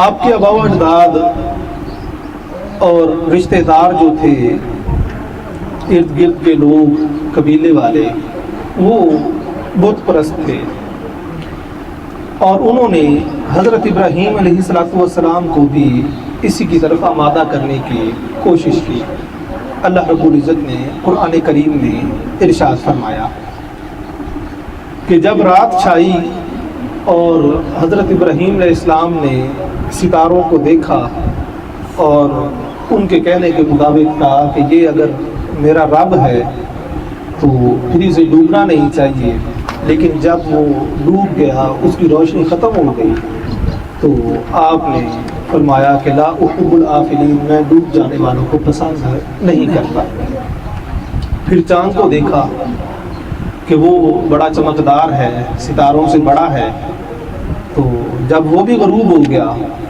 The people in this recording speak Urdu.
آپ کے آباء و اجداد اور رشتہ دار جو تھے، ارد گرد کے لوگ، قبیلے والے، وہ بت پرست تھے، اور انہوں نے حضرت ابراہیم علیہ السلام کو بھی اسی کی طرف آمادہ کرنے کی کوشش کی۔ اللہ رب العزت نے قرآن کریم میں ارشاد فرمایا کہ جب رات چھائی اور حضرت ابراہیم علیہ السلام نے ستاروں کو دیکھا اور ان کے کہنے کے مطابق کہا کہ یہ اگر میرا رب ہے تو پھر اسے ڈوبنا نہیں چاہیے، لیکن جب وہ ڈوب گیا، اس کی روشنی ختم ہو گئی، تو آپ نے فرمایا کہ لا احب الآفلین، میں ڈوب جانے والوں کو پسند نہیں کرتا۔ پھر چاند کو دیکھا کہ وہ بڑا چمکدار ہے، ستاروں سے بڑا ہے، تو جب وہ بھی غروب ہو گیا